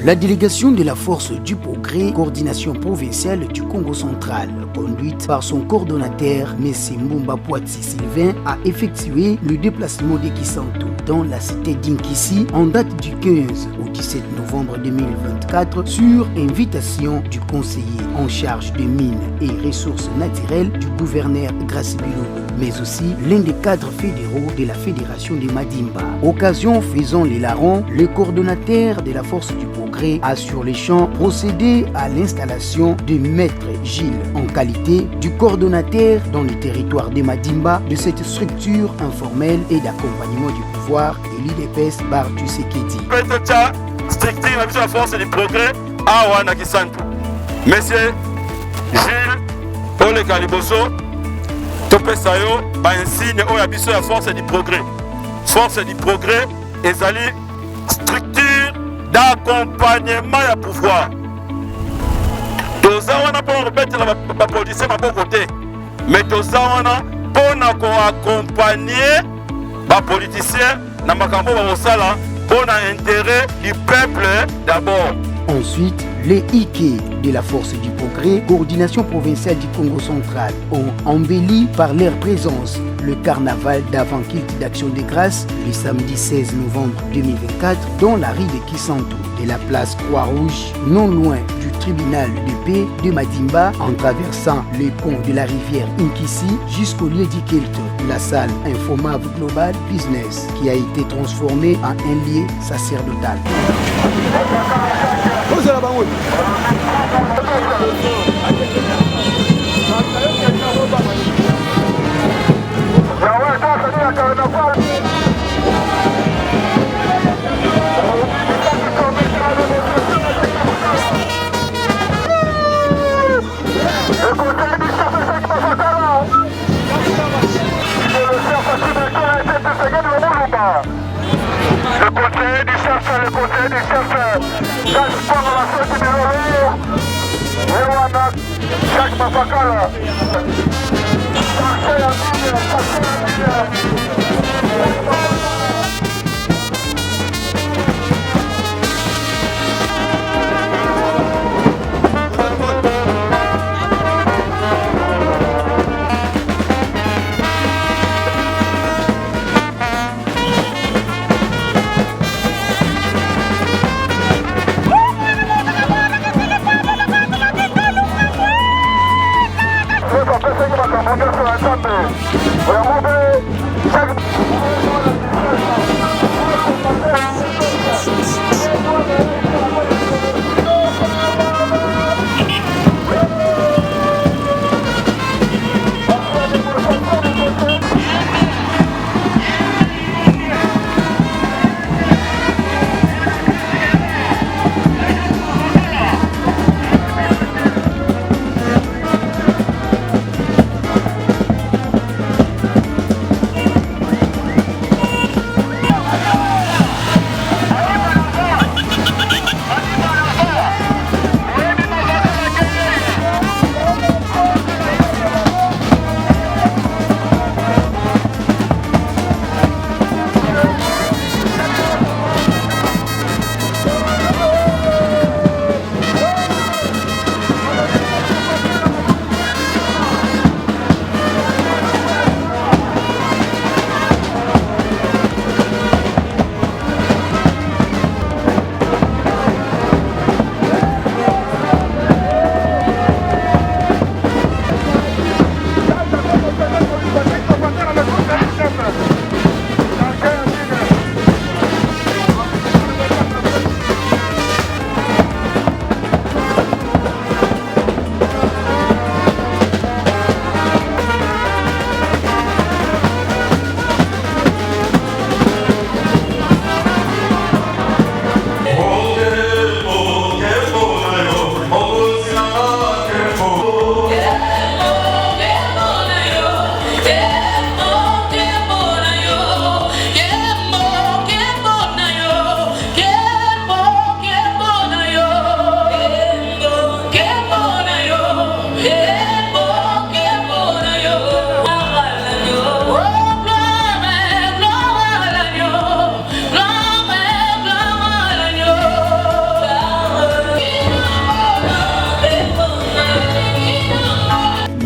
La délégation de la Force du Progrès, coordination provinciale du Congo central, conduite par son coordonnateur, M. Mbumba Poitsi Sylvain, a effectué le déplacement de Kisantu dans la cité d'Inkisi en date du 15 au 17 novembre 2024 sur invitation du conseiller en charge des mines et ressources naturelles du gouverneur Gracie Biloko, mais aussi l'un des cadres fédéraux de la Fédération des Madimba. Occasion faisant les larrons, le coordonnateur de la Force du Progrès a sur les champs procédé à l'installation de Maître Gilles en qualité du coordonnateur dans le territoire des Madimba de cette structure informelle et d'accompagnement du pouvoir et l'IDPS Bartu Sekedi. Structure la Force du Progrès à Wanakisantu. Monsieur Gilles Ole Kaliboso, Topesayo, insigne au yabiso la Force du Progrès. Force du Progrès et structure d'accompagnement à pouvoir. Toza wana pour remettre la police à bon côté. Mais toza wana pour accompagner les politiciens dans makambo ba osala pour l'intérêt du peuple d'abord. Ensuite, les IKE de la Force du Progrès, coordination provinciale du Congo central, ont embelli par leur présence le carnaval d'avant-culte d'Action de Grâce le samedi 16 novembre 2024 dans la rue de Kisantu de la place Croix-Rouge, non loin du tribunal de paix de Madimba, en traversant les ponts de la rivière Inkisi jusqu'au lieu du culte, la salle Infomab Global Business, qui a été transformée en un lieu sacerdotal. Le conseiller du chef, Gaspard la fête de l'Orient, Ewana, Jacques Mapakala, Chaque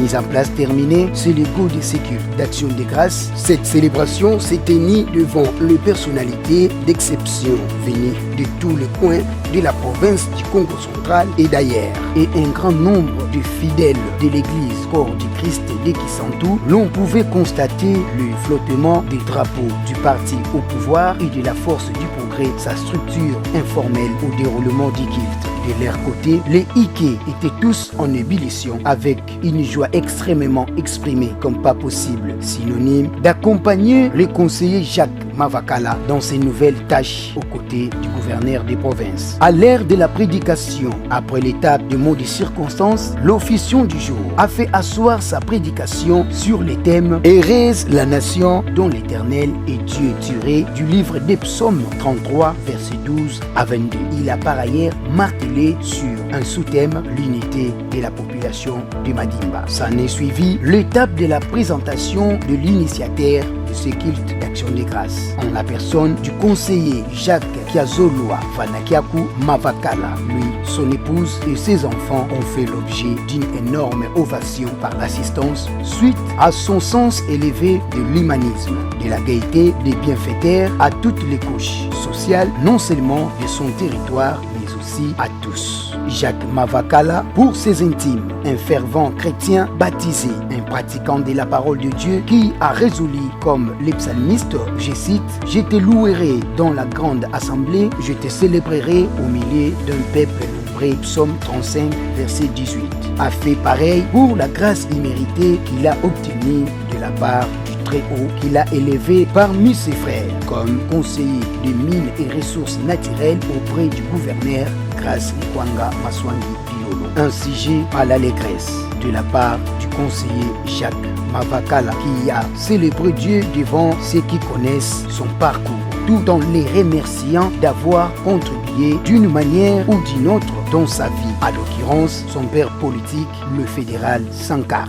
Mise en place terminée, c'est le goût de ces cultes d'Action de grâce. Cette célébration s'est tenue devant les personnalités d'exception venues de tous les coins de la province du Congo central et d'ailleurs. Et un grand nombre de fidèles de l'église Corps du Christ de Kisantu, l'on pouvait constater le flottement des drapeaux du parti au pouvoir et de la force du progrès, sa structure informelle au déroulement du culte. De leur côté, les Ike étaient tous en ébullition avec une joie extrêmement exprimée comme pas possible, synonyme d'accompagner le conseiller Jacques Mavakala dans ses nouvelles tâches aux côtés du gouverneur des provinces. À l'ère de la prédication, après l'étape de mots de circonstance, l'officiant du jour a fait asseoir sa prédication sur les thèmes « Heureuse la nation dont l'Éternel est Dieu » tiré du livre des psaumes 33, versets 12 à 22. Il a par ailleurs martelé sur un sous-thème « L'unité de la population de Madimba ». S'en est suivi l'étape de la présentation de l'initiateur de ce culte d'action de grâce, en la personne du conseiller Jacques Kiazolwa Vanakiaku Mavakala. Lui, son épouse et ses enfants ont fait l'objet d'une énorme ovation par l'assistance suite à son sens élevé de l'humanisme, de la gaieté des bienfaiteurs à toutes les couches sociales, non seulement de son territoire, mais aussi à tous. Jacques Mavakala, pour ses intimes, un fervent chrétien baptisé, un pratiquant de la parole de Dieu qui a résolu comme les psalmistes, je cite, « Je te louerai dans la grande assemblée, je te célébrerai au milieu d'un peuple nombreux » Psaume 35, verset 18. A fait pareil pour la grâce imméritée qu'il a obtenue de la part du Très-Haut, qu'il a élevé parmi ses frères comme conseiller de mines et ressources naturelles auprès du gouverneur Grâce Kwanga Maswangi Pilolo. Un sujet à l'allégresse de la part du conseiller Jacques Mavakala qui a célébré Dieu devant ceux qui connaissent son parcours, tout en les remerciant d'avoir contribué d'une manière ou d'une autre dans sa vie, à l'occurrence son père politique, le fédéral Sankart.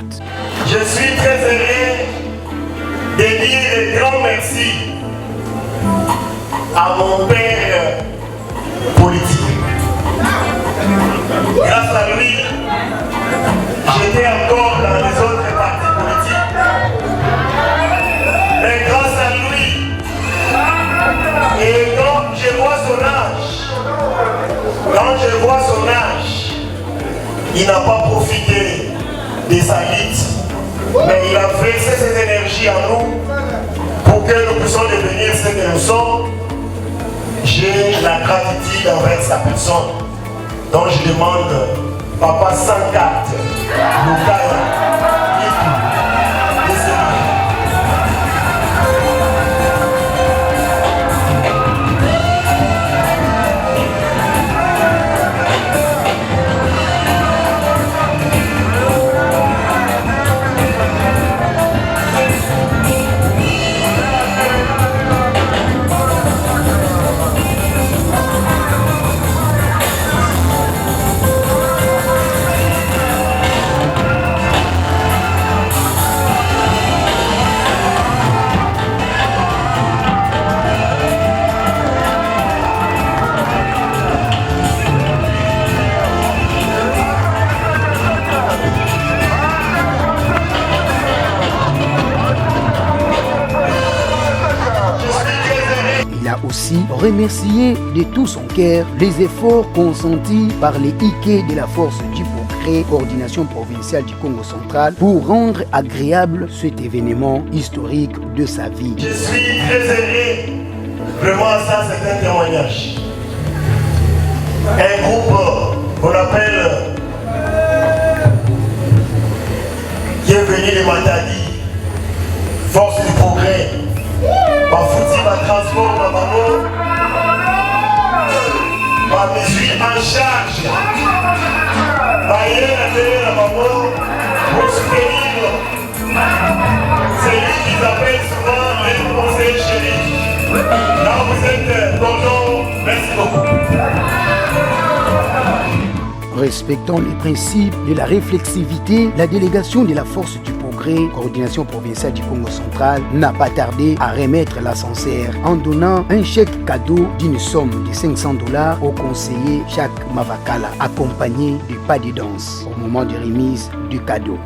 Je suis très heureux de dire un grand merci à mon père politique. Grâce à lui, j'étais encore dans les autres partis politiques. Mais grâce à lui, et quand je vois son âge, il n'a pas profité de sa lutte, mais il a versé cette énergie en nous pour que nous puissions devenir ce que nous sommes. J'ai la gratitude envers sa personne. Donc je demande, Papa Sankart, aussi remercier de tout son cœur les efforts consentis par les Ike de la force du progrès, coordination provinciale du Congo central, pour rendre agréable cet événement historique de sa vie. Je suis très heureux, vraiment ça c'est un témoignage. Un groupe qu'on appelle qui est venu de Matadi, force du progrès. Bafouti ma transport ma maman, ma mesure en charge, ma yéla la maman pour soutenir. C'est lui qu'ils appellent souvent les conseillers chéris. Là vous êtes content, merci beaucoup. Respectant les principes de la réflexivité, la délégation de la force du progrès, coordination provinciale du Congo central, n'a pas tardé à remettre l'ascenseur en donnant un chèque cadeau d'une somme de $500 au conseiller Jacques Mavakala, accompagné du pas de danse au moment de remise du cadeau.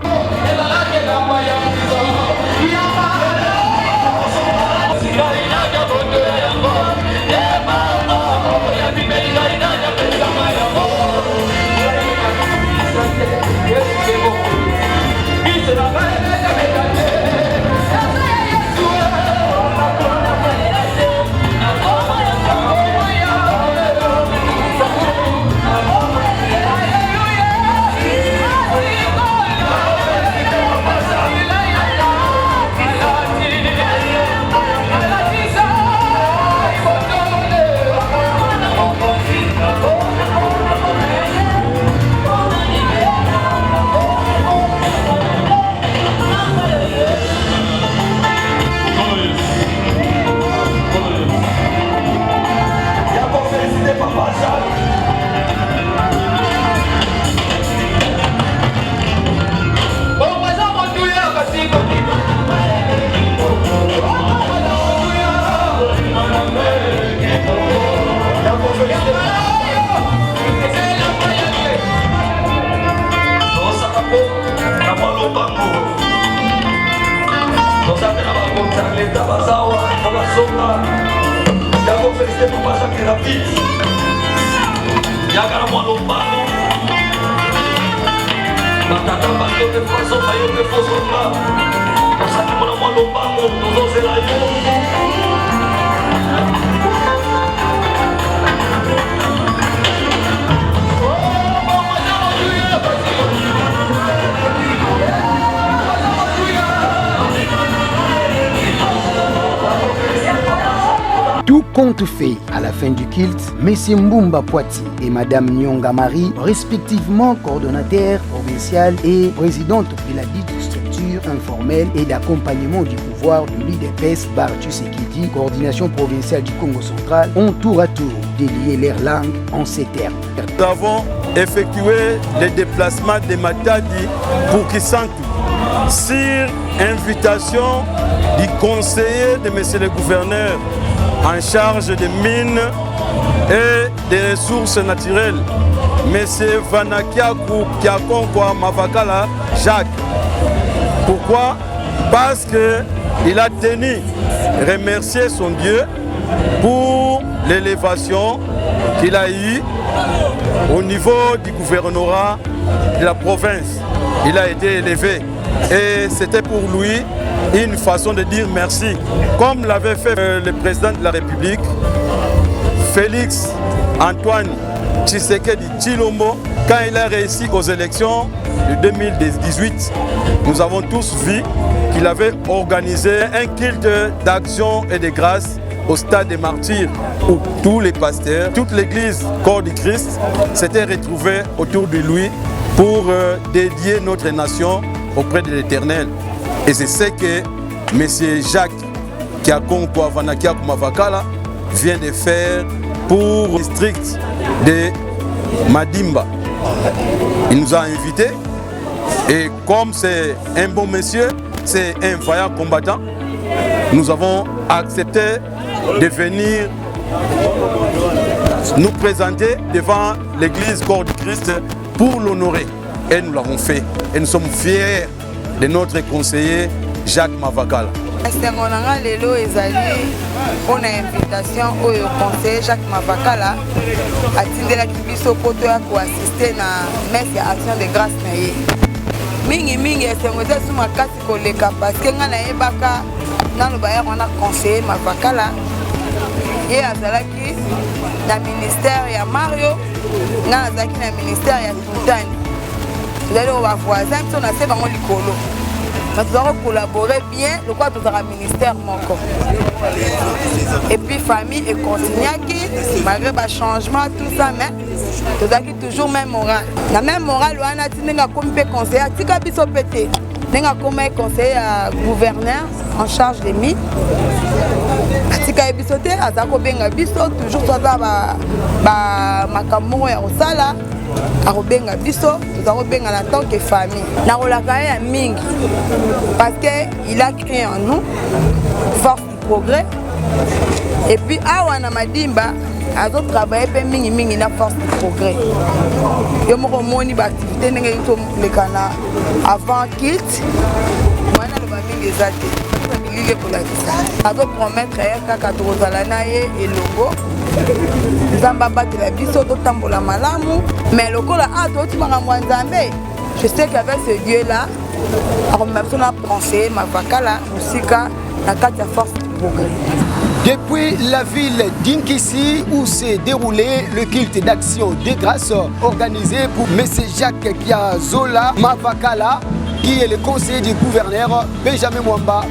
Tout compte fait, à la fin du culte, M. Mbumba Poati et Mme Nyonga Marie, respectivement coordonnateurs provincial et présidente de la dite structure informelle et d'accompagnement du pouvoir de l'UDPS Bartu Sekidi, coordination provinciale du Congo central, ont tour à tour délié leur langue en ces termes. Nous avons effectué les déplacements de Matadi pour Kisantu sur invitation du conseiller de M. le gouverneur en charge des mines et des ressources naturelles, M. Vanakiakou Kiakonkwa Mavakala Jacques. Pourquoi? Parce qu'il a tenu à remercier son Dieu pour l'élévation qu'il a eue au niveau du gouvernorat de la province. Il a été élevé et c'était pour lui une façon de dire merci, comme l'avait fait le président de la République, Félix Antoine Tshisekedi Tshilombo, quand il a réussi aux élections de 2018. Nous avons tous vu qu'il avait organisé un culte d'action et de grâce au stade des martyrs, où tous les pasteurs, toute l'église corps du Christ s'étaient retrouvés autour de lui pour dédier notre nation auprès de l'Éternel. Et c'est ce que M. Jacques Kiakonkwa Vanakiakou Mavakala vient de faire pour le district de Madimba. Il nous a invités et comme c'est un bon monsieur, c'est un vaillant combattant, nous avons accepté de venir nous présenter devant l'église corps du Christ pour l'honorer. Et nous l'avons fait. Et nous sommes fiers de notre conseiller Jacques Mavakala. Lelo ezali pour une invitation au conseiller Jacques Mavakala a tindelaki biso poto ya koassiste na messe ya action de grâce na ye. Mingi esengo eza su makasi koleka parce que nga nayebaka nano baya wana conseiller Mavakala ye azalaki na ministère ya Mario nga nazalaki na ministère ya Sultani. Lelo ba voisin biso na se bango likolo. Nous devons collaborer bien, le quoi nous avons un ministère moko. Et puis famille et continuer malgré le changement, tout ça, mais nous avons toujours même morale. La même morale, on a dit que comme conseiller, tika biso pété. Nenga comme conseiller à gouverneur en charge des mines. Atika ebisote azako benga biso toujours toza ba makambo ya osala akobenga biso tozako benga en tant que famille. Na kolaka ya mingi parce que il a créé en nous force du progrès et puis awa na madimba azo travailler pe mingi na force du progrès. Yo moko moni ba activité ndenge to lekana avant kilt mwana lo ba mingi ezate milile pour la vie. Azo promettre kaka tozala na ye elongo nzamba batela biso to tambola malamu mais lokola ato timanga mwanzambe je sais qu'avec ce Dieu là on a besoin de penser ma vakala musika na kati ya force du progrès. Depuis la ville d'Inkissi où s'est déroulé le culte d'action des grâces organisé pour M. Jacques Kiazola Mavakala qui est le conseiller du gouverneur Benjamin Mwamba.